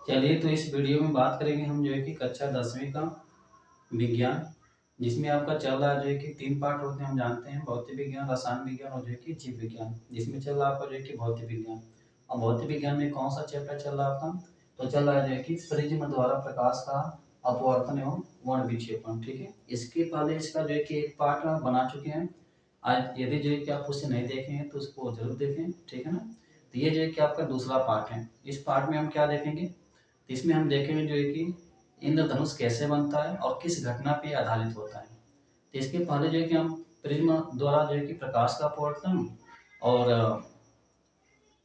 चलिए, तो इस वीडियो में बात करेंगे हम जो है कि कक्षा 10वीं का विज्ञान, जिसमें आपका चल रहा है जो है कि 3 पार्ट होते हैं, हम जानते हैं भौतिक विज्ञान, रसायन विज्ञान और जो है कि जीव विज्ञान। जिसमें चल रहा है आपका जो है कि भौतिक विज्ञान। और भौतिक विज्ञान में कौन सा चैप्टर चल रहा है आपका? तो चल रहा है जो है कि प्रिज्म द्वारा प्रकाश का अपवर्तन एवं वर्ण विक्षेपण। ठीक है, इसके पहले इसका जो है कि एक पार्ट बना चुके हैं। आज यदि जो है कि आप उसे नहीं देखे हैं तो उसको जरूर देखें, ठीक है ना। तो ये जो है कि आपका दूसरा पार्ट है। इस पार्ट में हम क्या देखेंगे? तो इसमें हम देखेंगे जो है कि इंद्रधनुष कैसे बनता है और किस घटना पे आधारित होता है। तो इसके पहले जो है कि हम प्रिज्म द्वारा जो है कि प्रकाश का अपवर्तन और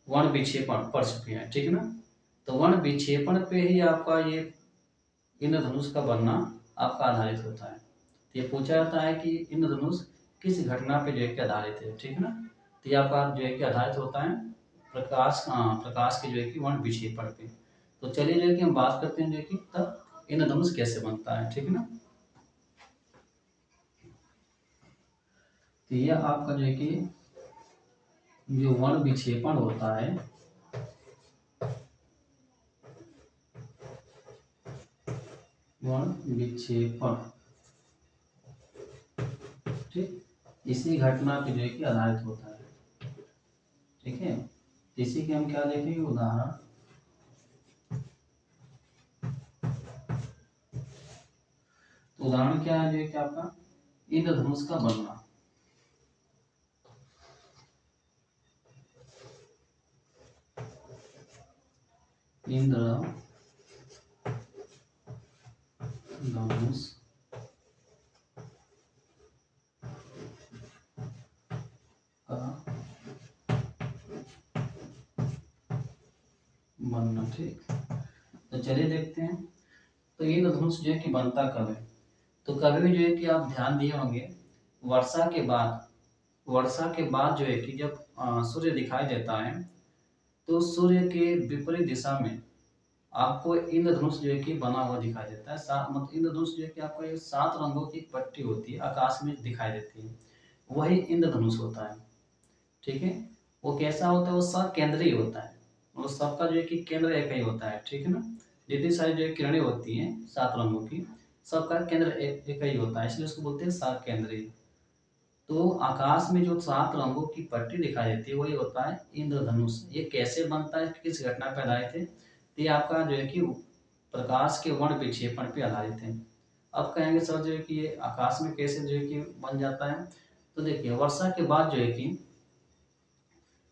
वर्ण विक्षेपण पढ़ चुके हैं, ठीक है ना। तो वर्ण विक्षेपण पे ही आपका ये इंद्रधनुष का बनना आपका आधारित होता है। तो ये पूछा जाता है कि इंद्रधनुष किस घटना पे जो है कि आधारित है, ठीक है ना। तो ये आपका जो है कि आधारित होता है प्रकाश के जो है कि वर्ण विक्षेपण पे। तो चलिए जो है कि हम बात करते हैं जो है कि तब इंद्रधनुष कैसे बनता है, ठीक है ना। तो ये आपका जो है कि जो वर्ण विक्षेपण होता है, वर्ण विक्षेपण, ठीक, इसी घटना पे जो है कि आधारित होता है, ठीक है। इसी के हम क्या देखेंगे उदाहरण। तो उदाहरण क्या है जो है कि आपका इंद्रधनुष का बनना। इंद्रधनुष का बनना, ठीक। तो चलिए देखते हैं। तो इंद्रधनुष जो है कि बनता कब है? तो कभी भी जो है कि आप ध्यान दिए होंगे, वर्षा के बाद जो है कि जब सूर्य दिखाई देता है, तो सूर्य के विपरीत दिशा में आपको इंद्रधनुष जो है कि बना हुआ दिखाई देता है। सात मतलब इंद्रधनुष जो है कि आपको ये 7 रंगों की एक पट्टी होती है, आकाश में दिखाई देती है, वही इंद्रधनुष होता है, ठीक है। वो कैसा होता है? वो सकेंद्रीय होता है, और सबका जो है कि केंद्र एक ही होता है, ठीक है ना। जितनी सारी जो है किरणें होती हैं 7 रंगों की, सबका केंद्र एक ही होता है, इसलिए उसको बोलते हैं सकेंद्रीय। तो आकाश में जो 7 रंगों की पट्टी दिखाई देती है वही होता है इंद्रधनुष। ये कैसे बनता है, किस घटना पर आधारित है? तो ये आपका जो है कि प्रकाश के वर्ण विक्षेपण पे आधारित है। अब कहेंगे सर जो है कि ये आकाश में कैसे जो है कि बन जाता है? तो देखिए, वर्षा के बाद जो है कि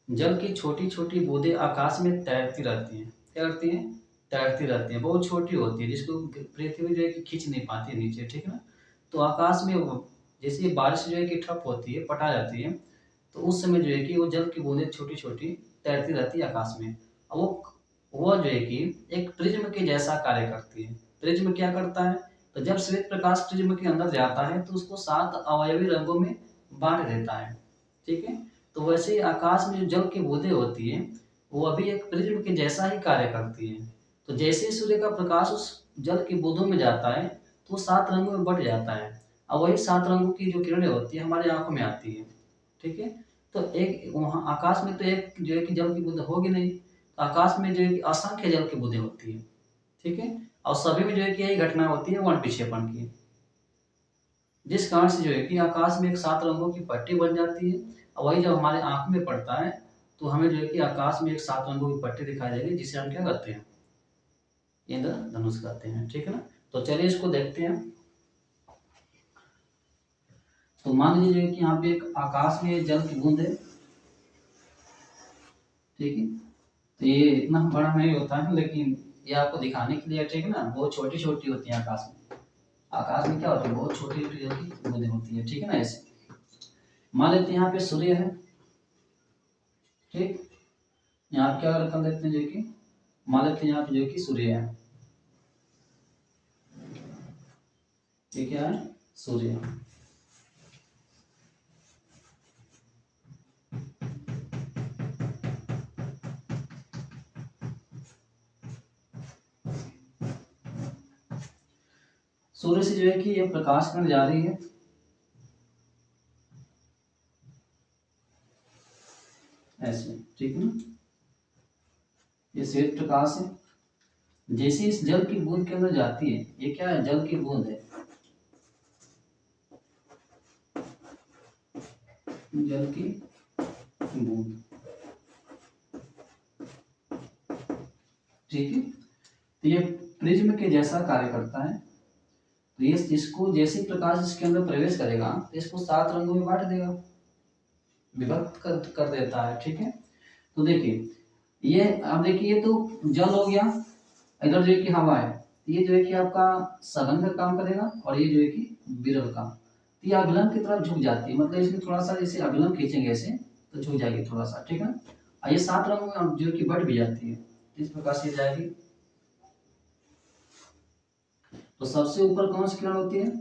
जल की छोटी छोटी बूंदें आकाश में तैरती रहती हैं। क्या करती हैं? तैरती रहती हैं, बहुत छोटी होती है, जिसको पृथ्वी जो है कि खींच नहीं पाती है नीचे, ठीक है ना। तो आकाश में जैसे बारिश जो है कि ठप होती है, पटा जाती है, तो उस समय जो है कि वो जल की बूंदें छोटी छोटी तैरती रहती है आकाश में। और वो जो है कि एक प्रिज्म के जैसा कार्य करती है। प्रिज्म क्या करता है? तो जब श्वेत प्रकाश प्रिज्म के अंदर जाता है तो उसको 7 अवयवी रंगों में बांट देता है, ठीक है। तो वैसे ही आकाश में जो जल की बूंदें होती हैं, वो अभी एक प्रिज्म के जैसा ही कार्य करती हैं। तो जैसे ही सूर्य का प्रकाश उस जल की बूंदों में जाता है तो वो 7 रंगों में बट जाता है, और वही 7 रंगों की जो किरणें होती है हमारी आंखों में आती है, ठीक है। तो एक वहाँ आकाश में तो एक जो है कि जल की बूंद होगी नहीं, तो आकाश में जो है कि असंख्य जल की बूंदें होती है, ठीक है। और सभी में जो है कि यही घटना होती है वर्ण विक्षेपण की, जिस कारण से जो है कि आकाश में एक 7 रंगों की पट्टी बन जाती है। और वही जब हमारे आंख में पड़ता है तो हमें जो है कि आकाश में एक 7 रंगों की पट्टी दिखाई देगी, जिसे हम क्या कहते हैं? इंद्रधनुष कहते हैं, ठीक है ना। तो चलिए इसको देखते हैं। तो मान लीजिए कि यहाँ पे एक आकाश में जल की बूंद है, ठीक है। तो ये इतना बड़ा नहीं होता है, लेकिन ये आपको दिखाने के लिए, ठीक है ना, बहुत छोटी छोटी होती है आकाश में। आकाश में क्या होती है? बहुत छोटी छोटी बूंदें होती है, ठीक है ना। ऐसे मान लेते हैं यहाँ पे सूर्य है, ठीक। यहाँ पे क्या कर लेते हैं जो कि मान लेते हैं यहाँ पे जो कि सूर्य है, ये क्या है? सूर्य। सूर्य से जो है कि ये प्रकाश किरण जा रही है, ऐसे, ठीक है ना। ये श्वेत प्रकाश है, जैसे इस जल की बूंद के अंदर जाती है, ये क्या है, जल की बूंद है, जल की बूंद, ठीक है। तो ये प्रिज्म के जैसा कार्य करता है। तो ये इसको जैसे प्रकाश इसके अंदर प्रवेश करेगा तो इसको 7 रंगों में बांट देगा, विभक्त कर देता है, ठीक है। तो देखिए ये, अब देखिए ये तो जल हो गया, इधर जो है कि हवा है, ये जो है कि आपका सघन का काम करेगा, और ये जो है कि विरल का। तो ये अभिलंब की तरफ झुक जाती है, मतलब इसमें थोड़ा सा जैसे अभिलंब खींचेंगे ऐसे तो झुक जाएगी थोड़ा सा, ठीक है। और ये 7 रंगों में जो है कि बट भी जाती है, इस प्रकार से जाएगी। तो सबसे ऊपर कौन सी किरण होती है,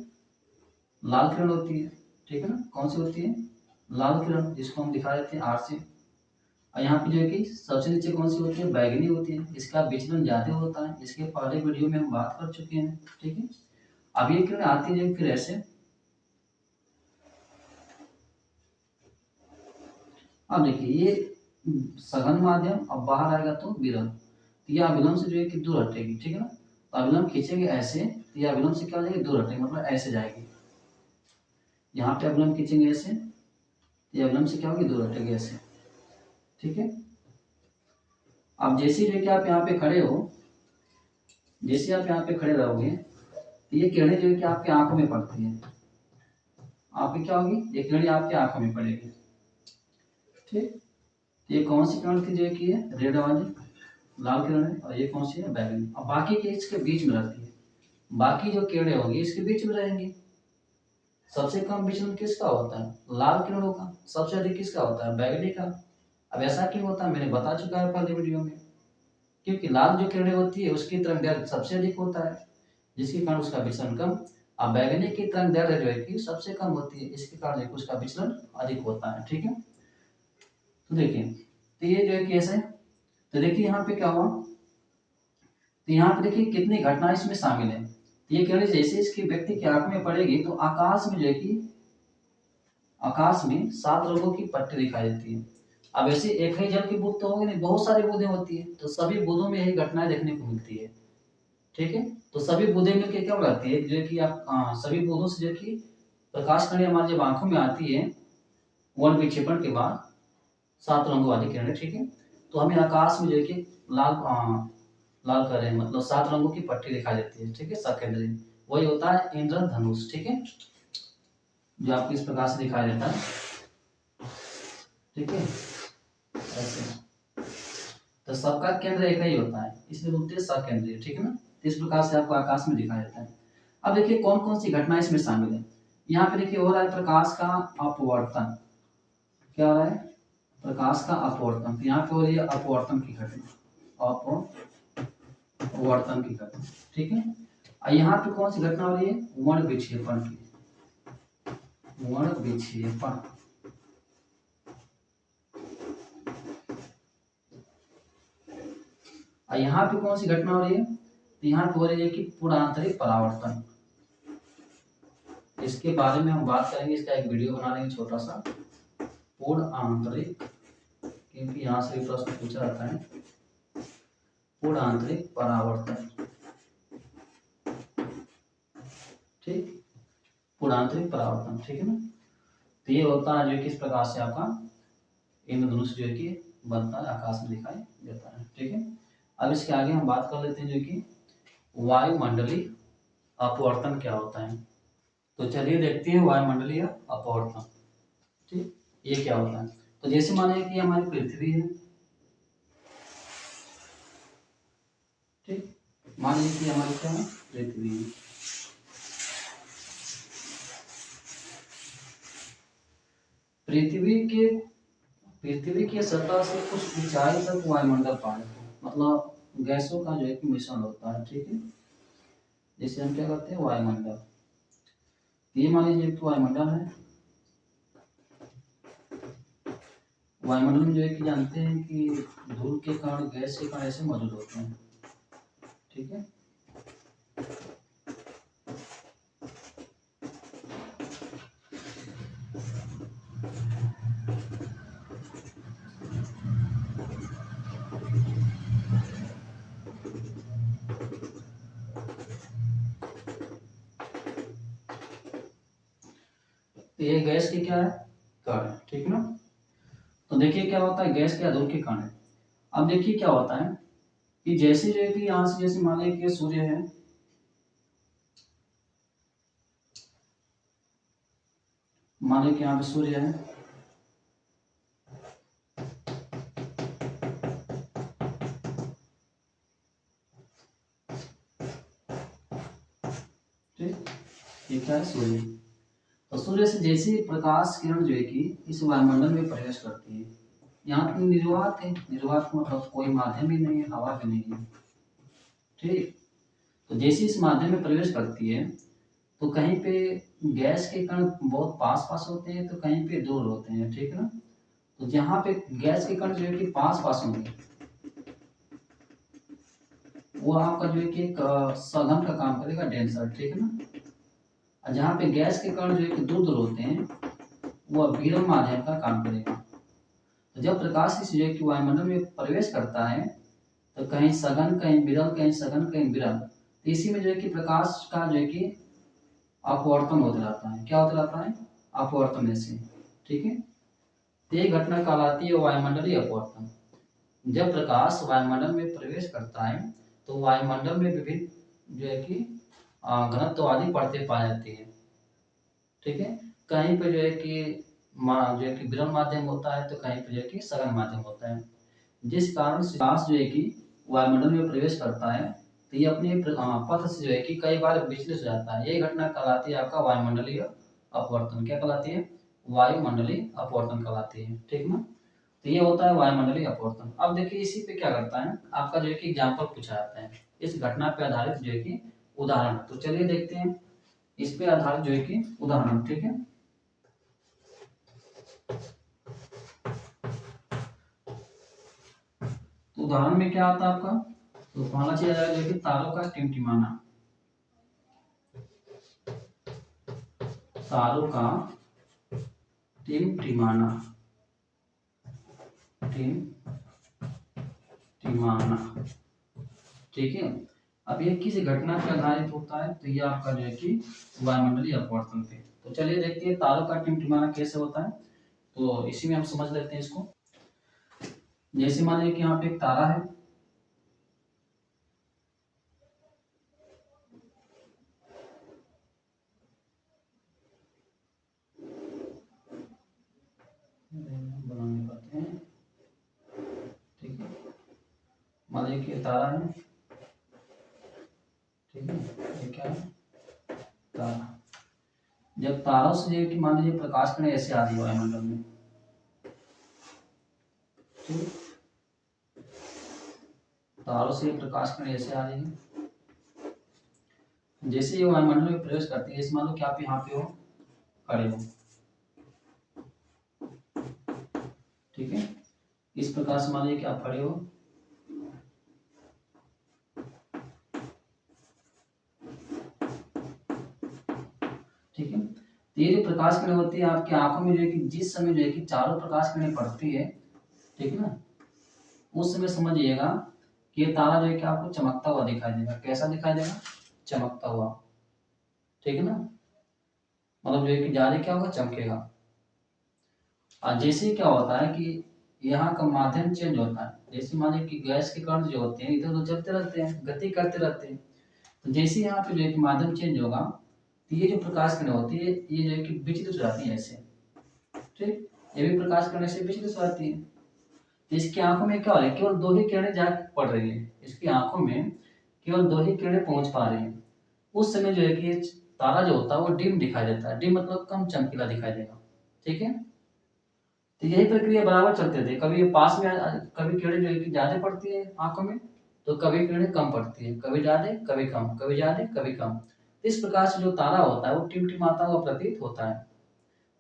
लाल किरण होती है, ठीक है ना। कौन सी होती है, लाल किरण, जिसको हम दिखा देते हैं आर से। और यहाँ पे जो है कि सबसे नीचे कौन सी होती है, बैगनी होती है, इसका विचलन ज्यादा होता है, इसके पहले वीडियो में हम बात कर चुके हैं, ठीक है। अब ये किरण आती है फिर ऐसे, अब देखिए ये सघन माध्यम, अब बाहर आएगा तो विरल, तो ये अभिलंब से जो है कि दूर हटेगी, ठीक है ना। तो अभिलंब खींचेंगे ऐसे, तो ये अभिलंब से क्या हो जाएगी, दूर हटेगी, मतलब ऐसे जाएगी। यहाँ पे अभिलंब खींचेंगे ऐसे, ये अभिलंब से क्या होगी, दूर हटेगी ऐसे, ठीक है। अब जैसे जो कि आप यहाँ पे खड़े हो, जैसे आप यहाँ पे खड़े रहोगे तो ये किरणें जो है कि आपकी आंखों में पड़ती है, आपकी क्या होगी, ये किरणें आपकी आंखों में पड़ेगी, ठीक। ये कौन सी किरण थी, जो है कि ये रेड वाली लाल किरण है, और ये कौन सी है, बैगनी। अब बाकी के इसके बीच में रहती है, बाकी जो किरणें होंगी इसके बीच में रहेंगी। सबसे कम विचलन किसका होता है, लाल किरणों का, सबसे अधिक किसका होता है, बैगनी का। अब ऐसा क्यों होता है, मैंने बता चुका है पहले वीडियो में, क्योंकि लाल जो किरणें होती है उसकी तरंग सबसे अधिक होता है, जिसके कारण उसका विचलन कम। अब बैगनी की तरंग दैर्ध्य जो है कि सबसे कम होती है, इसके कारण उसका विचलन अधिक होता है, ठीक है। तो देखिए, तो ये जो है केस है। तो देखिए यहाँ पे क्या हुआ, तो यहाँ पे देखिए कितनी घटनाएं इसमें शामिल है। तो ये किरण जैसे इसकी व्यक्ति की आंख में पड़ेगी तो आकाश में जो है कि आकाश में 7 रंगों की पट्टी दिखाई देती है। अब ऐसे एक ही जल की बूंद तो होगी नहीं, बहुत सारी बूंदें होती है, तो सभी बूंदों में यही घटनाएं देखने को मिलती है, ठीक है। तो सभी बूंदें मिलकर क्या बनाती है, जो है कि आप सभी बूंदों से जो है कि प्रकाश किरणें हमारी जब आंखों में आती है वर्ण विक्षेपण के बाद, 7 रंगों वाली किरणें, ठीक है। तो हमें आकाश में जो है कि लाल लाल कर रहे हैं, मतलब 7 रंगों की पट्टी दिखाई देती है, ठीक है, सकेंद्रीय। वही होता है इंद्रधनुष, ठीक है, जो आपको इस प्रकार से दिखाई देता है, ठीक है, ऐसे। तो सबका केंद्र एक ही होता है, इसलिए बोलते हैं सकेंद्रीय, ठीक है ना। तो इस प्रकार से आपको आकाश में दिखाई देता है। अब देखिए कौन कौन सी घटनाएं इसमें शामिल है। यहाँ पे देखिए हो रहा है प्रकाश का अपवर्तन, क्या हो रहा है, प्रकाश का अपवर्तन। तो यहाँ पे हो रही है अपवर्तन की घटना, अपवर्तन की घटना, ठीक है। और यहाँ पे कौन सी घटना हो रही है, वर्ण विक्षेपण की, वर्ण विक्षेपण। और यहाँ पे कौन सी घटना हो रही है, तो यहाँ पे हो रही है कि पूर्णांतरिक परावर्तन। इसके बारे में हम बात करेंगे, इसका एक वीडियो बना लेंगे छोटा सा, पूर्णांतरिक, क्योंकि यहाँ से भी प्रश्न पूछा जाता है, पूर्णांतरिक परावर्तन, ठीक, पूर्णांतरिक परावर्तन, ठीक है ना। तो ये होता है जो किस प्रकार से आपका इंद्रधनुष जो है कि बनता है, आकाश में दिखाई देता है, ठीक है। अब इसके आगे हम बात कर लेते हैं जो कि वायुमंडलीय अपवर्तन क्या होता है। तो चलिए देखते हैं वायुमंडलीय अपवर्तन, ठीक, ये क्या होता है। तो जैसे माने कि हमारी पृथ्वी है, ठीक, मान लीजिए कि हमारी क्या है, पृथ्वी है। पृथ्वी के सतह से कुछ ऊंचाई तक वायुमंडल पाए, मतलब गैसों का जो है कि मिश्रण होता है, ठीक है, जिसे हम क्या कहते हैं, वायुमंडल। ये मान लीजिए कि वायुमंडल है, वायुमंडल में जो है कि जानते हैं कि धूल के कण, गैस के कण ऐसे मौजूद होते हैं, ठीक है। तो ये गैस की क्या है, कण है, ठीक है ना। तो देखिए क्या होता है, गैस के अधूर के कण है। अब देखिए क्या होता है कि जैसे जो है कि यहाँ से जैसे मान लीजिए कि सूर्य है, मान लीजिए कि यहाँ पे सूर्य है, ठीक, ये क्या है, सूर्य। तो सूर्य से जैसे ही प्रकाश किरण जो है कि इस वायुमंडल में प्रवेश करती है, यहाँ पे निर्वात है, निर्वात मतलब कोई माध्यम ही नहीं है, हवा भी नहीं है, ठीक। तो जैसे इस माध्यम में प्रवेश करती है तो कहीं पे गैस के कण बहुत पास पास होते हैं, तो कहीं पे दूर होते हैं, ठीक है ना। तो जहाँ पे गैस के कण जो है कि पास पास होंगे, वो आपका जो है कि एक सघन का काम करेगा, डेंसर, ठीक है ना। और जहाँ पे गैस के कण जो है कि दूर दूर होते हैं, वो विरल माध्यम का काम करेगा। तो जब प्रकाश इस जो है कि वायुमंडल में प्रवेश करता है तो कहीं सघन, कहीं विरल, कहीं सघन, कहीं विरल, तो इसी में जो है कि प्रकाश का जो है कि अपवर्तन होता रहता है। क्या होता रहता है, अपवर्तन ऐसे, ठीक है। तो ये घटना कहलाती है वायुमंडलीय अपवर्तन। जब प्रकाश वायुमंडल में प्रवेश करता है तो वायुमंडल में विभिन्न जो है कि घनत्व आदि परतें पाई जाती है, ठीक है। कहीं पे जो है कि जो है कि विरल माध्यम होता है, तो कहीं पे जो है कि सघन माध्यम होता है। जिस कारण से प्रकाश जो है कि वायुमंडल में प्रवेश करता है तो ये अपने पथ से जो है कि कई बार विचलित हो जाता है। ये घटना कहलाती है आपका वायुमंडलीय अपवर्तन। क्या कहलाती है, वायुमंडलीय अपवर्तन कहलाती है, ठीक ना। तो ये होता है वायुमंडलीय अपवर्तन। अब देखिए इसी पे क्या करता है, आपका जो है कि एग्जाम्पल पूछा जाता है इस घटना पे आधारित जो है कि उदाहरण। तो चलिए देखते हैं इस पे आधारित जो है कि उदाहरण, ठीक है। तो उदाहरण में क्या आता है आपका, तो पहला चीज आएगा जो कि तारों का टिमटिमाना, तारों का टिमटिमाना, टिमटिमाना, ठीक है। अब ये किस घटना पे आधारित होता है, तो ये आपका जो है कि वायुमंडलीय अपवर्तन पे। तो चलिए देखते हैं तारों का टिमटिमाना कैसे होता है। तो इसी में हम समझ लेते हैं इसको। जैसे मान लीजिए कि यहाँ पे एक तारा है, बना नहीं पाते हैं, ठीक है। मान लीजिए कि तारा है, ठीक है, ये क्या है, तारा। जब तारों से जो है कि मान लीजिए प्रकाश किरण ऐसे आ रही है वायुमंडल में, ठीक, तारों से प्रकाश किरण ऐसे आ रही है, जैसे ये वायुमंडल में प्रवेश करती है, जैसे मान लो कि आप यहाँ पे हो, खड़े हो, ठीक है। इस प्रकार से मान लीजिए कि आप खड़े हो, ठीक है। तो ये जो प्रकाश किरण होती है आपकी आंखों में जो है कि जिस समय जो है कि चारों प्रकाश किरणें पड़ती है, ठीक है ना, उस समय समझिएगा कि ये तारा जो है कि आपको चमकता हुआ दिखाई देगा। कैसा दिखाई देगा, चमकता हुआ, ठीक है ना। मतलब जो है कि ज्यादा क्या होगा, चमकेगा। और जैसे ही क्या होता है कि यहाँ का माध्यम चेंज होता है, जैसे मान लीजिए कि गैस के कण जो होते हैं इधर उधर चलते रहते हैं, गति करते रहते हैं। तो जैसे यहाँ पे जो है कि माध्यम चेंज होगा, तो ये जो प्रकाश किरण होती है ये जो है कि विचलित हो जाती है ऐसे, ठीक। ये भी प्रकाश किरण से विचलित हो जाती है। तो इसकी आंखों में क्या हो रहा है, केवल दो ही किरणें जा पड़ रही है, इसकी आंखों में केवल दो ही किरणें पहुंच पा रही हैं। उस समय जो है कि तारा जो होता है वो डिम दिखाई देता है। डिम मतलब कम चमकीला दिखाई देगा, ठीक है। तो यही प्रक्रिया बराबर चलते थे। कभी ये पास में कभी किरणें जो है कि ज्यादा पड़ती है आंखों में, तो कभी किरणें कम पड़ती है, कभी ज्यादा कभी कम, कभी ज्यादा कभी कम। तो इस प्रकार से जो तारा होता है वो टिमटिमाता हुआ प्रतीत होता है।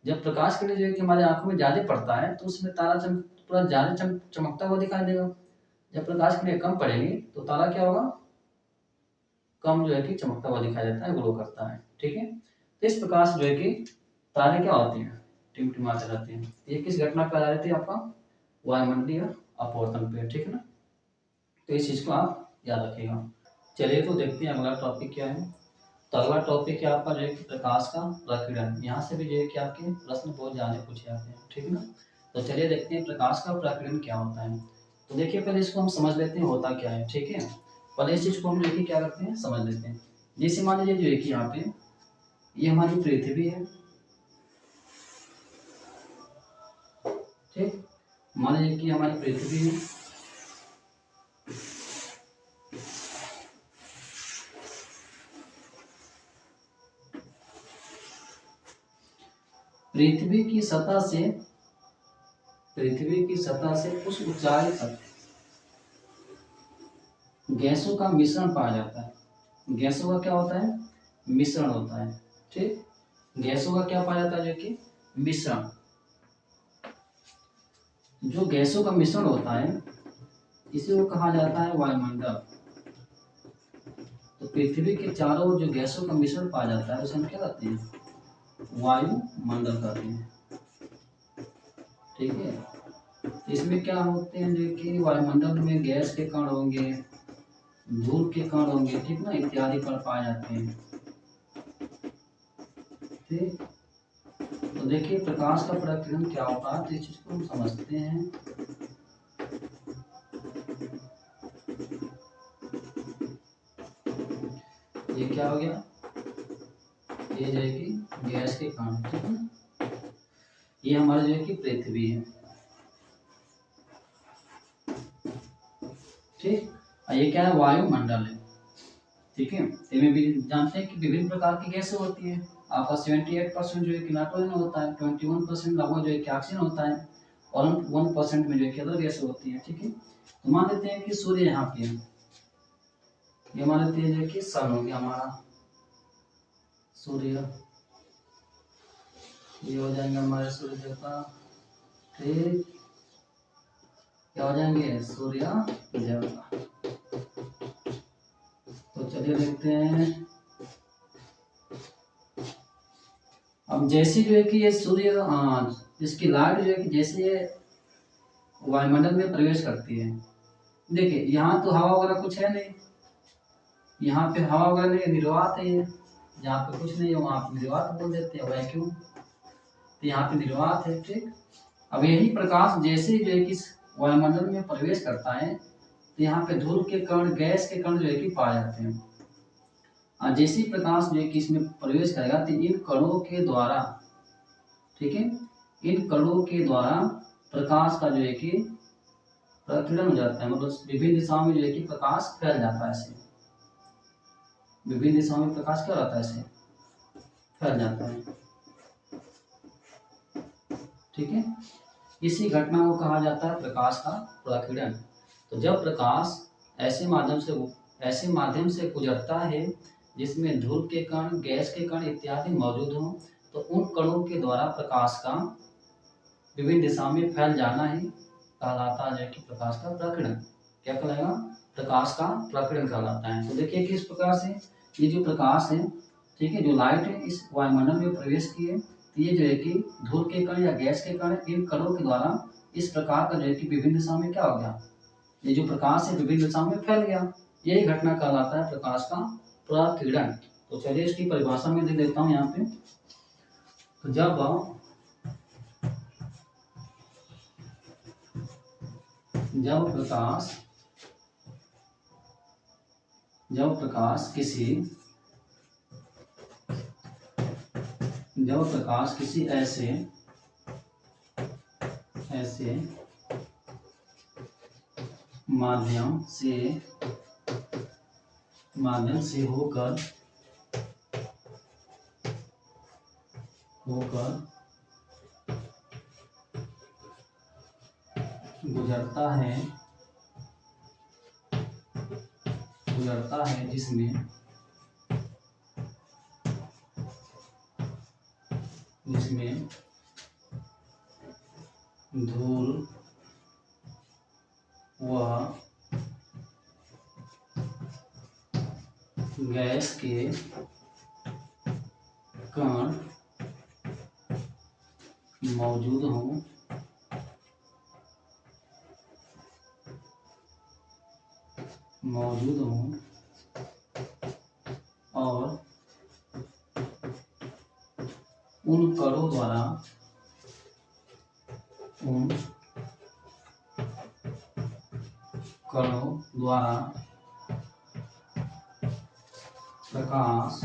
जब प्रकाश किरण जो है कि हमारी आंखों में ज्यादा पड़ता है तो उसमें तारा पूरा ज्यादा चमकता हुआ दिखाई देगा। जब प्रकाश किरणें कम पड़ेगी तो तारा क्या होगा, कम जो है कि चमकता हुआ दिखाई देता है, ग्लो करता है, ठीक है। तो इस प्रकार से जो है कि तारे क्या होती हैं, टिमटिमाते रहते हैं। ये किस घटना पर आधारित है, आपका वायुमंडलीय अपवर्तन पे, ठीक है ना। तो इस चीज को आप याद रखिएगा। चलिए तो देखते हैं अगला टॉपिक क्या है। तो अगला टॉपिक है आपका जो है कि प्रकाश का प्रकीर्णन। यहाँ से भी जो है कि आपके प्रश्न बहुत ज़्यादा पूछे जाते हैं, ठीक है ना। तो चलिए देखते हैं प्रकाश का प्रकीर्णन क्या होता है। तो देखिए पहले इसको हम समझ लेते हैं होता क्या है, ठीक है। पहले इस चीज़ को हम देखिए क्या करते हैं समझ लेते हैं। जैसे मान लीजिए जो है कि यहाँ पे ये हमारी पृथ्वी है, ठीक। मान लीजिए कि हमारी पृथ्वी है, पृथ्वी की सतह से, पृथ्वी की सतह से उस ऊंचाई तक गैसों का मिश्रण पाया जाता है। गैसों का क्या होता है, मिश्रण होता है, ठीक। गैसों का क्या पाया जाता है, जो कि मिश्रण। जो गैसों का मिश्रण होता है इसे वो कहा जाता है वायुमंडल। तो पृथ्वी के चारों ओर जो गैसों का मिश्रण पाया जाता है उसे हम क्या कहते हैं, वायुमंडल कहते हैं, ठीक है। इसमें क्या होते हैं जो कि वायुमंडल में गैस के कण होंगे, धूल के कण होंगे, ठीक ना, इत्यादि कण पाए जाते हैं, ठीक। तो देखिए प्रकाश का प्रकीर्णन क्या होता है, तो इस चीज को हम समझते हैं। ये क्या हो गया, ये जो है कि गैस के कण, ठीक है। ये हमारे जो है कि पृथ्वी है, ठीक। और ये क्या है, वायुमंडल है, ठीक है। इसमें भी जानते हैं कि विभिन्न प्रकार की गैसें होती है। आपका 78% जो है कि नाइट्रोजन होता है, 21% लगभग जो है कि ऑक्सीजन होता है, और 1% में जो है कि अदर गैसें होती है, ठीक है। तो मान लेते हैं कि सूर्य यहाँ पे है, ये मान लेते हैं जो है कि सन हो गया हमारा सूर्य, ये हो जाएंगे हमारे सूर्य देवता, ठीक। क्या हो जाएंगे, सूर्य देवता। तो चलिए देखते हैं। अब जैसे जो है कि ये सूर्य, इसकी लाइट जो है कि जैसे ये वायुमंडल में प्रवेश करती है, देखिए यहाँ तो हवा वगैरह कुछ है नहीं, यहाँ पे हवा वगैरह नहीं, निर्वात है ये। जहाँ पे कुछ नहीं है वहाँ पे निर्वात बोल देते हैं, वैक्यूम। तो यहाँ पे निर्वात है, ठीक। अब यही प्रकाश जैसे जो है कि वायुमंडल में प्रवेश करता है तो यहाँ पे धूल के कण, गैस के कण जो है कि पाए जाते हैं। जैसे ही प्रकाश जो है कि इसमें प्रवेश करेगा तो इन कणों के द्वारा, ठीक है, इन कणों के द्वारा प्रकाश का जो है कि प्रकीर्णन हो जाता है, मतलब विभिन्न दिशाओं में जो है कि प्रकाश फैल जाता है, ऐसे विभिन्न दिशाओं में प्रकाश क्या होता है, ऐसे फैल जाता है, ठीक है। इसी घटना को कहा जाता है प्रकाश का प्रकीर्णन। तो जब प्रकाश ऐसे माध्यम से गुजरता है जिसमें धूल के कण, गैस के कण इत्यादि मौजूद हों, तो उन कणों के द्वारा प्रकाश का विभिन्न दिशाओं में फैल जाना ही कहलाता है कि प्रकाश का प्रकीर्णन। क्या कहलाएगा, प्रकाश का प्रकीर्णन कहलाता है। तो देखिए किस प्रकार से ये जो प्रकाश है, ठीक है, जो लाइट है इस वायुमंडल में प्रवेश की है, तो ये जो है कि धूल के कण या गैस के कण, इन कणों के द्वारा इस प्रकार का जो है कि विभिन्न दिशाओं में क्या हो गया, ये जो प्रकाश है विभिन्न दिशाओं में फैल गया। यही घटना कहलाता है प्रकाश का प्रकीर्णन। तो चलिए इसकी परिभाषा में दे देता हूँ यहाँ पे। तो जब प्रकाश किसी ऐसे माध्यम से होकर गुजरता है जिसमें धूल व गैस के कण मौजूद हों, और उन कणों द्वारा प्रकाश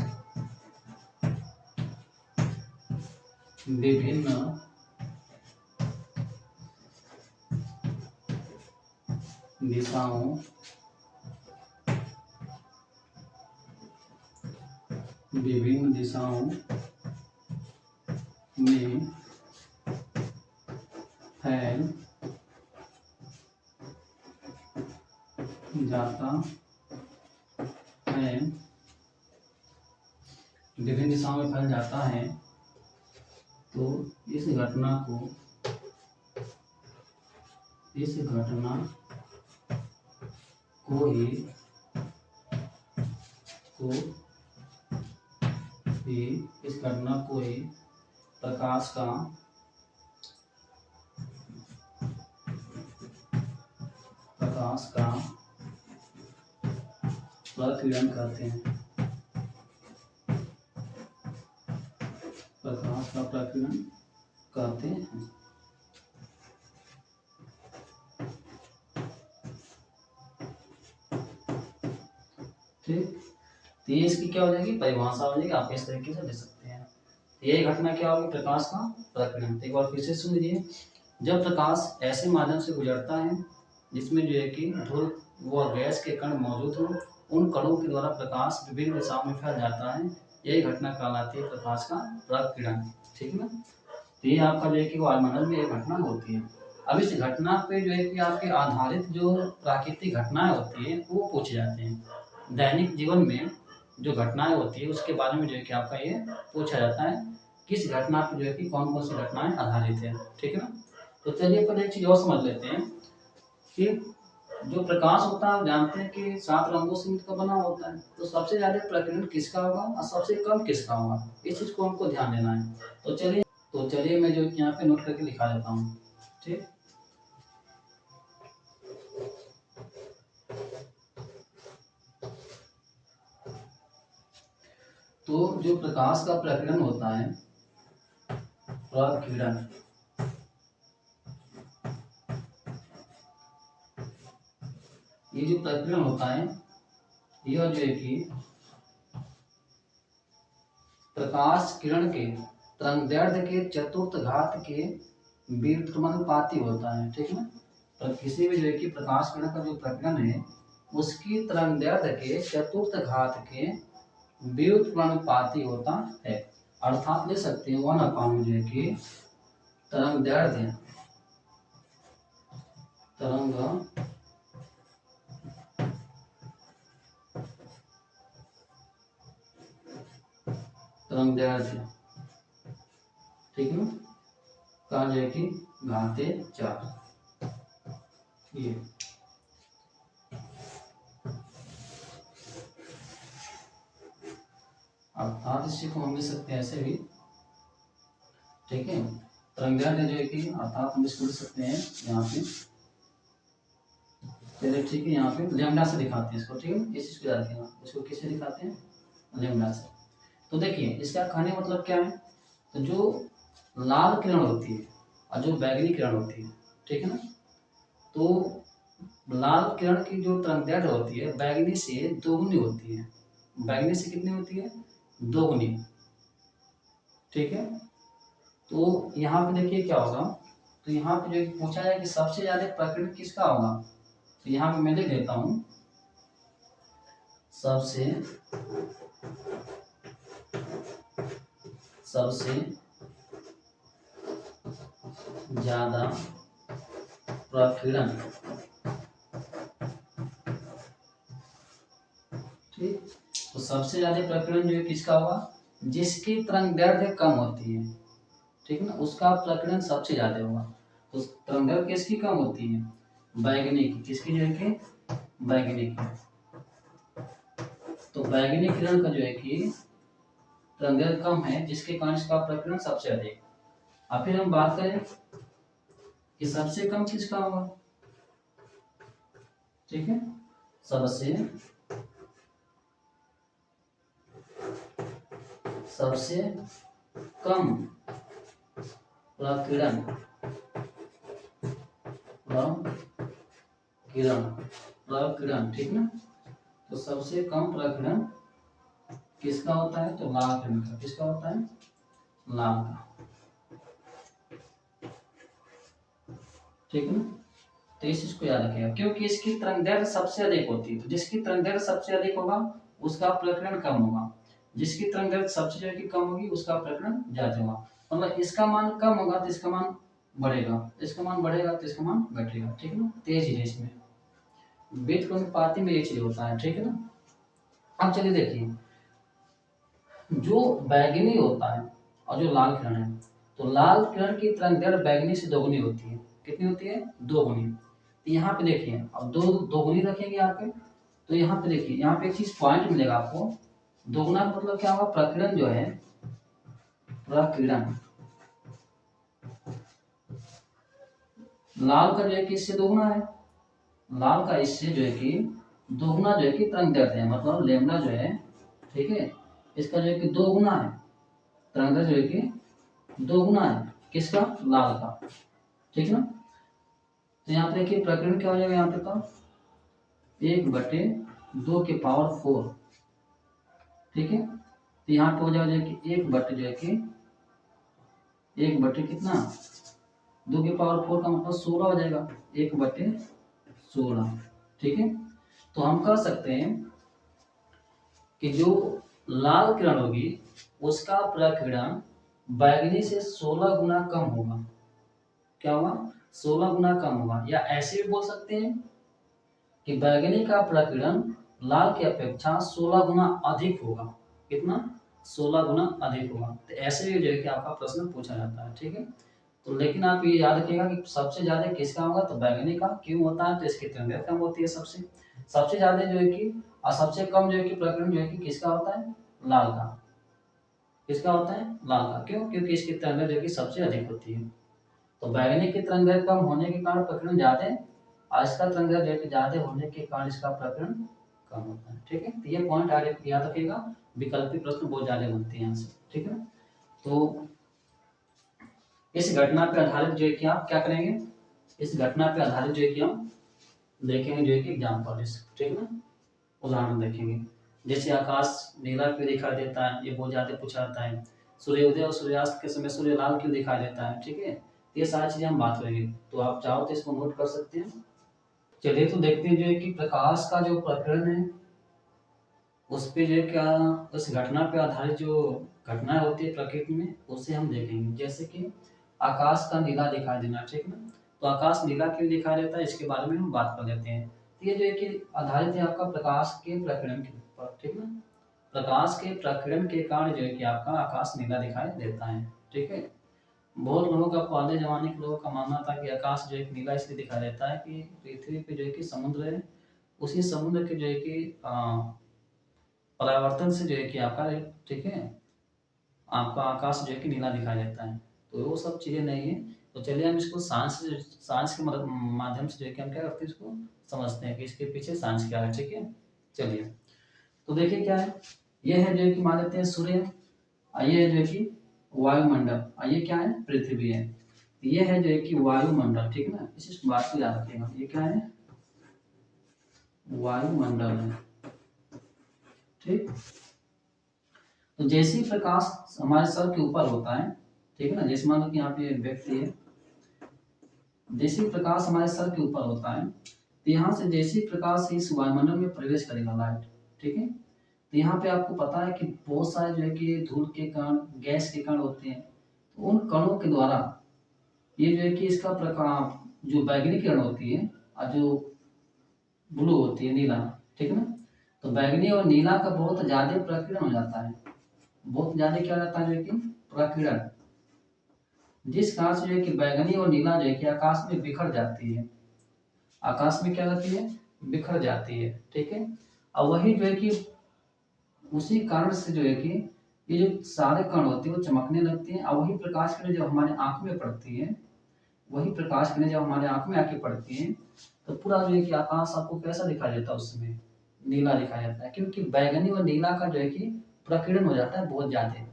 विभिन्न दिशाओं में फैल जाता है, तो इस घटना को ही प्रकाश का प्रकीर्णन कहते हैं। ठीक, तो ये इसकी क्या हो जाएगी, परिभाषा हो जाएगी। आप इस तरीके से दे सकते हैं। ये घटना क्या होगी, प्रकाश का प्रकीर्णन। तो एक बार फिर से सुन लीजिए। जब प्रकाश ऐसे माध्यम से गुजरता है जिसमें जो है कि धूल व गैस के कण मौजूद हो, उन कणों के द्वारा प्रकाश विभिन्न दिशाओं में फैल जाता है, यही घटना कहलाती है प्रकाश का प्रकीर्णन। ठीक है ना। तो ये आपका जो है कि वायुमंडल में एक घटना होती है। अब इस घटना पे जो है कि आपके आधारित जो प्राकृतिक घटनाएं होती है वो पूछे जाते हैं। दैनिक जीवन में जो घटनाएं होती है उसके बारे में जो है कि आपका ये पूछा जाता है, किस घटना पर जो है कि कौन कौन सी घटनाएं आधारित है। ठीक है ना। तो चलिए पहले एक चीज और समझ लेते हैं कि जो प्रकाश होता है आप जानते हैं कि 7 रंगों से मिलकर बना होता है। तो सबसे ज्यादा प्रकीर्णन किसका होगा और सबसे कम किसका होगा, इस चीज को हमको ध्यान देना है। तो चलिए मैं जो यहाँ पे नोट करके दिखा देता हूँ। ठीक, तो जो प्रकाश का प्रकीर्णन होता है, प्रकीर्णन, ये जो प्रकीर्णन होता है यह जो है कि प्रकाश किरण के तरंगदैर्ध्य के चतुर्थ घात के व्युत्क्रमानुपाती होता है। ठीक है। तो किसी भी जो है कि प्रकाश किरण का जो प्रकीर्णन है उसकी तरंगदैर्ध्य के चतुर्थ घात के व्युत्क्रमानुपाती होता है। अर्थात ले सकते हैं 1/, जो है कि तरंगदैर्ध्य ठीक है, का जो है कि घाते 4। ये अर्थात इसी को हम लिख सकते हैं ऐसे भी। ठीक है, तरंगदैर्ध्य जो है कि अर्थात हम इसको लिख सकते हैं यहाँ पे, चलिए ठीक है, यहाँ पे लैम्डा से दिखाते हैं इसको। ठीक है, इस चीज को याद रखिएगा, इसको किससे दिखाते हैं, लैम्डा से। तो देखिए इसका कहने मतलब क्या है, तो जो लाल किरण होती है और जो बैगनी किरण होती है, ठीक है ना, तो लाल किरण की जो तरंगदैर्ध्य होती है बैगनी से दोगुनी होती है। बैगनी से कितनी होती है, दोगुनी। ठीक है, तो यहाँ पे देखिए क्या होगा, तो यहाँ पे जो पूछा जाए कि सबसे ज्यादा प्रकीर्णन किसका होगा, तो यहाँ पे मैं लिख देता हूँ सबसे ज्यादा प्रकीर्णन, ठीक, तो सबसे ज्यादा प्रकीर्णन जो है किसका होगा, जिसकी तरंगदैर्ध्य कम होती है। ठीक है ना, उसका प्रकीर्णन सबसे ज्यादा होगा। तो तरंगदैर्ध्य किसकी कम होती है, बैगनी की। किसकी जो है कि बैगनी की। तो बैगनी किरण का जो है कि तरंगदैर्ध्य कम है जिसके कारण इसका प्रकीर्णन सबसे अधिक। अब फिर हम बात करें कि सबसे कम किसका होगा। ठीक है, सबसे कम प्रकीर्णन प्रकीर्णन, ठीक ना। तो सबसे कम प्रकीर्णन किसका होता है, तो लाल किरण का। किसका होता है, लाल का, ठीक है ना। तो इस चीज को याद रखिएगा, क्योंकि इसकी तरंगदैर्घ्य सबसे अधिक होती है। तो जिसकी तरंगदैर्घ्य सबसे अधिक होगा उसका प्रकीर्णन कम होगा, जिसकी तरंगदैर्घ्य सबसे ज्यादा कम होगी उसका प्रकीर्णन ज्यादा होगा। मतलब इसका मान कम होगा तो इसका मान बढ़ेगा, इसका मान बढ़ेगा तो इसका मान घटेगा, ठीक है ना। तेज ही इसमें व्युत्क्रमानुपाती में ये चीज होता है, ठीक है ना। अब चलिए देखिए, जो बैगनी होता है और जो लाल किरण है, तो लाल किरण की तरंगदैर्घ्य बैगनी से दोगुनी होती है। कितनी होती है, दोगुनी। तो यहाँ पे देखिए, अब दोगुनी रखेंगे यहाँ पे, तो यहाँ पे देखिए, यहाँ पे एक चीज पॉइंट मिलेगा आपको। दोगुना का मतलब क्या होगा, प्रकीर्णन जो है, प्रकीर्णन लाल का जो है कि इससे दोगुना है, लाल का इससे जो है कि दोगुना जो है कि तरंगदैर्घ्य है, मतलब लेमड़ा जो है, ठीक है, इसका जो है कि दोगुना है, तरंगदैर्घ्य जो है कि दोगुना है किसका, लाल का, ठीक है ना। तो यहाँ पे देखिए प्रकीर्णन क्या हो जाएगा, यहाँ पे तो 1/2 ठीक है। तो यहाँ पे हो जाएगा कि 1 जो है कि 1 कितना, 2 का मतलब 16 हो जाएगा, 1/16, ठीक है। तो हम कह सकते हैं कि जो लाल किरण होगी उसका प्रकीर्णन बैगनी से 16 गुना कम होगा। क्या होगा, 16 गुना कम होगा। या ऐसे भी बोल सकते हैं कि बैगनी का प्रकीर्णन लाल की अपेक्षा 16 गुना अधिक होगा। कितना, 16 गुना अधिक होगा। तो ऐसे भी जो है कि आपका प्रश्न पूछा जाता है, ठीक है। तो लेकिन आप ये याद रखिएगा कि सबसे ज्यादा किसका होगा, तो बैगनी का। क्यों होता है, तो इसकी तरंगदैर्घ्य कम होती है सबसे, सबसे ज्यादा जो है कि, और सबसे कम जो है कि प्रकीर्णन जो है कि किसका होता है, लाल का। किसका होता है, लाल का। क्यों, क्योंकि इसकी तरंगदैर्घ्य जो है कि सबसे अधिक होती है। तो बैगनी की तरंगदैर्घ्य कम होने के कारण प्रकीर्णन ज्यादा है, और इसका तरंगदैर्घ्य जो है ज्यादा होने के कारण इसका प्रकीर्णन कम होता है, ठीक है। तो ये पॉइंट याद रखिएगा, विकल्पी प्रश्न बहुत ज्यादा बनते हैं यहाँ से, ठीक है ना। तो इस घटना पे आधारित जो है कि आप क्या करेंगे, इस घटना पे आधारित जो है कि हम देखेंगे जो है कि एग्जाम्पल, ठीक है ना, उदाहरण देखेंगे। जैसे आकाश नीला क्यों दिखाई देता है, ये बहुत ज्यादा पूछा जाता है। सूर्योदय और सूर्यास्त के समय सूर्य लाल क्यों दिखाई देता है, ठीक है। ये सारी चीजें हम बात करेंगे, तो आप चाहो तो इसको नोट कर सकते हैं। चलिए तो देखते हैं जो है कि प्रकाश का जो प्रकीर्णन है उस पे जो है क्या, उस घटना पे आधारित जो घटनाएं होती है प्रकृति में उससे हम देखेंगे। जैसे कि आकाश का नीला दिखाई देना, ठीक है ना। तो आकाश नीला क्यों दिखाई देता है इसके बारे में हम बात कर लेते हैं। तो ये जो है कि आधारित है आपका प्रकाश के प्रकीर्णन के ऊपर, ठीक है ना। प्रकाश के प्रकीर्णन के कारण जो है कि आपका आकाश नीला दिखाई देता है, ठीक है। बहुत लोगों का, पहले जमाने के लोगों का मानना था कि आकाश जो है नीला इसलिए दिखाई देता है कि पृथ्वी पे जो है कि समुद्र है, उसी समुद्र के जो है कि परावर्तन से जो है कि आपका, ठीक है, आपका आकाश जो है कि नीला दिखाई देता है। तो वो सब चीजें नहीं है। तो चलिए हम इसको साइंस के माध्यम से जो है कि हम क्या करते हैं, इसको समझते हैं कि इसके पीछे साइंस क्या है, ठीक है। चलिए तो देखिए क्या है, ये है जो है कि मान लेते हैं सूर्य, और ये है जो है कि वायुमंडल, और ये क्या है, पृथ्वी है। ये है जो है कि वायुमंडल, ठीक है ना। इस बात को याद रखिएगा, ये क्या है, वायुमंडल है, ठीक। तो जैसे ही प्रकाश हमारे सर के ऊपर होता है, ठीक है ना, जैसे मान लो कि यहाँ पे व्यक्ति है, जैसे ही प्रकाश हमारे सर के ऊपर होता है, तो यहाँ से जैसे ही प्रकाश इस वायुमंडल में प्रवेश करेगा, लाइट, ठीक है। तो यहाँ पे आपको पता है कि बहुत सारे जो है कि धूल के कण, गैस के कण होते हैं। तो उन कणों के द्वारा ये जो है कि इसका प्रकाश, जो बैगनी किरण होती है और जो ब्लू होती है, नीला, ठीक है ना। तो बैगनी और नीला का बहुत ज्यादा प्रकीर्णन हो जाता है, बहुत ज्यादा क्या हो जाता है जो है कि प्रकीर्णन, जिस कारण से जो है कि बैगनी और नीला जो है कि आकाश में बिखर जाती है, आकाश में क्या होती है, बिखर जाती है, ठीक है। और वही जो है कि उसी कारण से जो है कि ये जो सारे कण होते हैं वो चमकने लगते हैं, और वही प्रकाश किरणें जब हमारे आंख में पड़ती है, वही प्रकाश किरणें जब हमारे आंख में आके पड़ती है, तो पूरा जो है कि आकाश आपको कैसा दिखाई देता है, उस समय नीला दिखाई देता है, क्योंकि बैगनी और नीला का जो है कि प्रकीर्णन हो जाता है बहुत ज्यादा,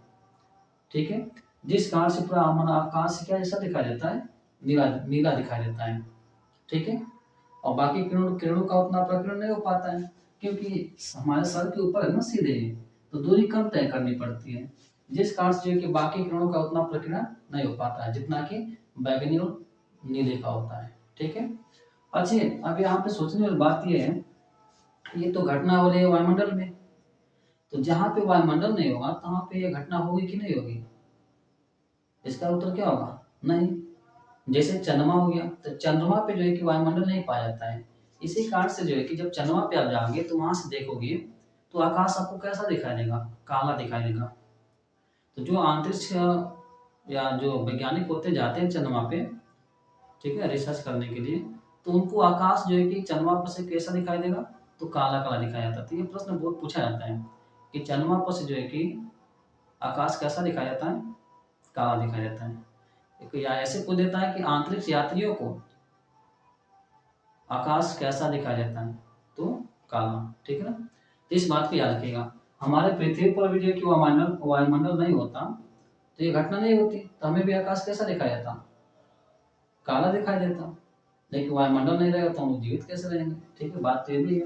ठीक है, जिस कारण से पूरा हमारा आकाश क्या जैसा दिखाई देता है, नीला नीला दिखाई देता है। ठीक है, और बाकी किरणों किरणों का उतना प्रकीर्णन नहीं हो पाता है, क्योंकि हमारे सर के ऊपर है ना सीधे, तो दूरी कम तय करनी पड़ती है, जिस कारण से जो है कि बाकी किरणों का उतना प्रकीर्णन नहीं हो पाता है जितना कि बैगनी और नीले का होता है। ठीक है, अच्छा अब यहाँ पे सोचने वाली बात ये है, ये तो घटना हो रही है वायुमंडल में, तो जहाँ पे वायुमंडल नहीं होगा तहाँ पे ये घटना होगी कि नहीं होगी? इसका उत्तर क्या होगा? नहीं। जैसे चंद्रमा हो गया, तो चंद्रमा पे जो है कि वायुमंडल नहीं पाया जाता है, इसी कारण से जो है कि जब चंद्रमा पे आप जाओगे तो वहां से देखोगे तो आकाश आपको कैसा दिखाई देगा? काला दिखाई देगा। तो जो अंतरिक्ष या जो वैज्ञानिक होते जाते हैं चंद्रमा पे, ठीक है, रिसर्च करने के लिए, तो उनको आकाश जो है कि चंद्रमा पर से कैसा दिखाई देगा? तो काला काला दिखाई जाता है। तो ये प्रश्न बहुत पूछा जाता है कि चंद्रमा पर से जो है कि आकाश कैसा दिखाया जाता है? काला दिखाया जाता है। या ऐसे पूछ देता है कि अंतरिक्ष यात्रियों को आकाश कैसा दिखाई देता है? तो काला। ठीक है ना, तो इस बात को याद रखिएगा। हमारे पृथ्वी पर भी जो है कि वायुमंडल वायुमंडल नहीं होता तो ये घटना नहीं होती, तो हमें भी आकाश कैसा दिखाई देता? काला दिखाई देता। लेकिन वायुमंडल नहीं रहेगा तो हम लोग जीवित कैसे रहेंगे? ठीक है, बात तो ये भी है।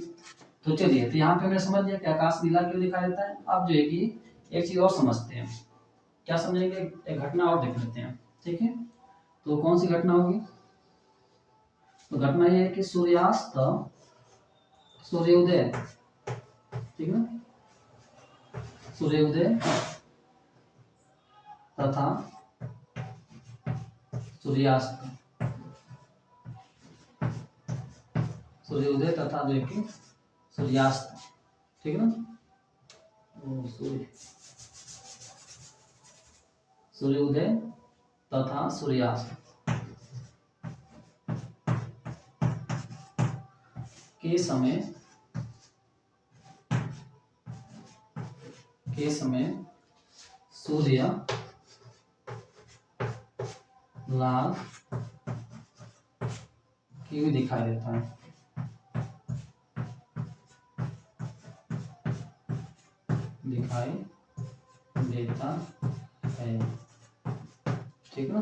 तो चलिए, तो यहाँ पे हमने समझ लिया कि आकाश नीला क्यों दिखाई देता है। अब जो है कि एक चीज और समझते हैं। क्या समझेंगे? एक घटना और देख लेते हैं। ठीक है, तो कौन सी घटना होगी? तो घटना यह है कि सूर्यास्त, सूर्योदय, ठीक है, सूर्योदय तथा सूर्यास्त, सूर्योदय तथा जो है कि सूर्यास्त, ठीक है ना, सूर्योदय तथा सूर्यास्त के समय सूर्य लाल क्यों दिखाई देता है? दिखाई देता है, ठीक है ना।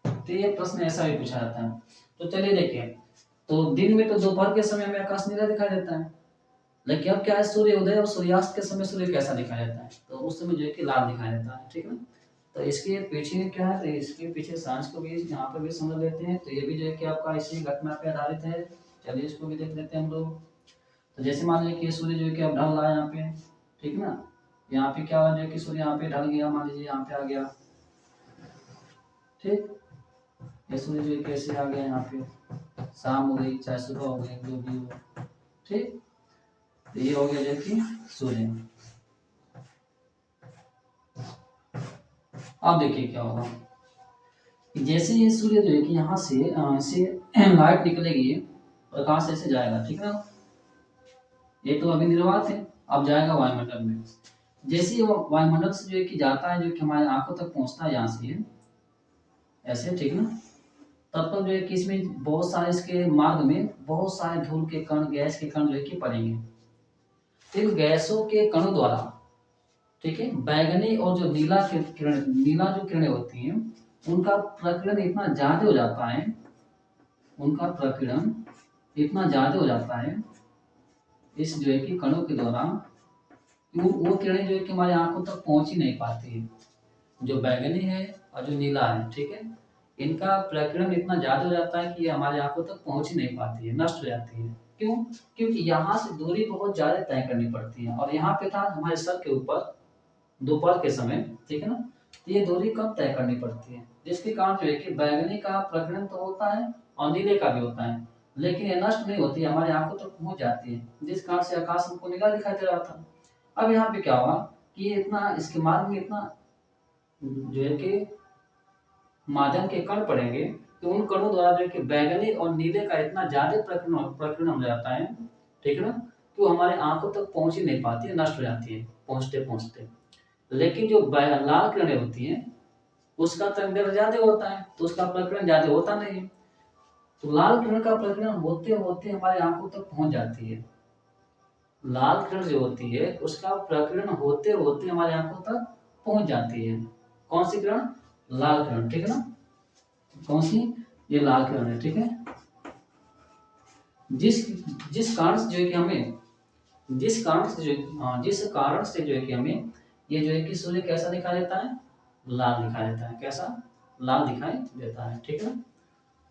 तो ये प्रश्न ऐसा भी पूछा जाता है। तो चलिए देखिए, तो दिन में तो दोपहर के समय में आकाश नीला दिखाई देता है, लेकिन अब क्या है, सूर्य उदय और सूर्यास्त के समय सूर्य कैसा दिखाई देता है? तो उस समय जो है कि लाल दिखाई देता है। ठीक है ना, तो इसके पीछे क्या है, तो इसके पीछे साइंस को भी यहाँ पर भी समझ लेते हैं। तो ये भी जो है कि आपका इसी घटना पे आधारित है। चलिए इसको भी देख लेते हैं हम लोग। तो जैसे मान लीजिए कि सूर्य जो है कि अब ढल रहा है यहाँ पे, ठीक है ना, यहाँ पे क्या हुआ, जो है कि सूर्य यहाँ पे ढल गया, मान लीजिए यहाँ पे आ गया, ठीक, ये सूर्य जो कैसे आ गया यहाँ पे, शाम हो गई चाहे सुबह हो गई, जो भी हो, ठीक, तो ये हो गया जो कि सूर्य। अब देखिए क्या होगा कि जैसे ये सूर्य जो है कि यहाँ से लाइट निकलेगी, प्रकाश ऐसे जाएगा, ठीक है ना, ये तो अभी निर्वात है, अब जाएगा वायुमंडल में। जैसे ही वो वायुमंडल से जो है कि जाता है, जो कि हमारे आंखों तक पहुंचता है यहाँ से ऐसे, ठीक ना, तब तक जो है कि इसमें बहुत सारे, इसके मार्ग में बहुत सारे धूल के कण, गैस के कण जो है कि पड़ेंगे। तो इन गैसों के कणों द्वारा, ठीक है, बैगनी और जो नीला किरण, नीला जो किरणें होती हैं, उनका प्रकीर्णन इतना ज्यादा हो जाता है, उनका प्रकीर्णन इतना ज्यादा हो जाता है इस जो है कि कणों के द्वारा, वो किरणें जो है कि हमारी आंखों तक पहुंच ही नहीं पाती है। जो बैगनी है और जो नीला है, ठीक है, इनका प्रकीर्णन इतना ज्यादा हो जाता है कि ये हमारी आंखों तक पहुंच ही नहीं पाती है, नष्ट हो जाती है। क्यों? क्योंकि यहाँ से दूरी बहुत ज्यादा तय करनी पड़ती है, और यहाँ पे था हमारे सर के ऊपर दोपहर के समय, ठीक है ना, तो ये दूरी कम तय करनी पड़ती है, जिसके कारण जो है कि बैगनी का प्रकीर्णन तो होता है और नीले का भी होता है, लेकिन ये नष्ट नहीं होती, हमारे आंखों तक पहुंच जाती है, जिस कारण से आकाश हमको नीला दिखाई दे रहा था। अब यहाँ पे क्या होगा कि ये इतना, इसके मार्ग में इतना जो है कि माध्यम के कण पड़ेंगे, तो उन कणों द्वारा जो है कि बैगनी और नीले का इतना ज्यादा प्रकीर्णन प्रकीर्णन हो जाता है, ठीक है ना, कि वो हमारे आंखों तक पहुंच ही नहीं पाती है, नष्ट हो जाती है पहुंचते पहुंचते। लेकिन जो लाल किरणें होती हैं, उसका तरंग दैर्ध्य ज्यादा होता है, तो उसका प्रकीर्णन ज्यादा होता नहीं है। तो लाल किरण का प्रकीर्णन होते होते हमारे आंखों तक पहुंच जाती है। लाल किरण जो होती है उसका प्रकीर्णन होते होते हमारे आंखों तक पहुंच जाती है। कौन सी किरण? लाल किरण, ठीक है ना। कौन सी? ये लाल किरण है, ठीक है। जिस जिस कारण से जो है कि हमें जिस कारण से जो है कि हमें ये जो है कि सूर्य कैसा दिखाई देता है? लाल दिखाई देता है। कैसा? लाल दिखाई देता है, ठीक है ना।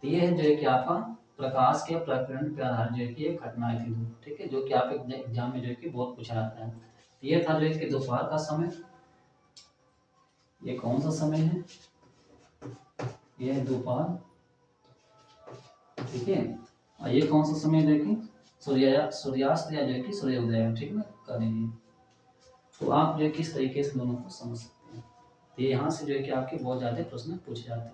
तो ये है जो है कि आपका प्रकाश के प्रकीर्णन पे आधारित जो है कि एक घटनाएं थी दो, ठीक है, जो कि आप एग्जाम में जो है कि बहुत पूछा जाता है। तो ये था जो है कि दोपहर का समय। ये कौन सा समय है? ये है दोपहर, ठीक है। और ये कौन सा समय देखिए? सूर्यास्त या जो है कि सूर्योदय, ठीक है, कर लीजिए। तो आप जो है किस तरीके से दोनों को समझ सकते हैं। तो यहाँ से जो है कि आपके बहुत ज्यादा प्रश्न पूछे जाते हैं।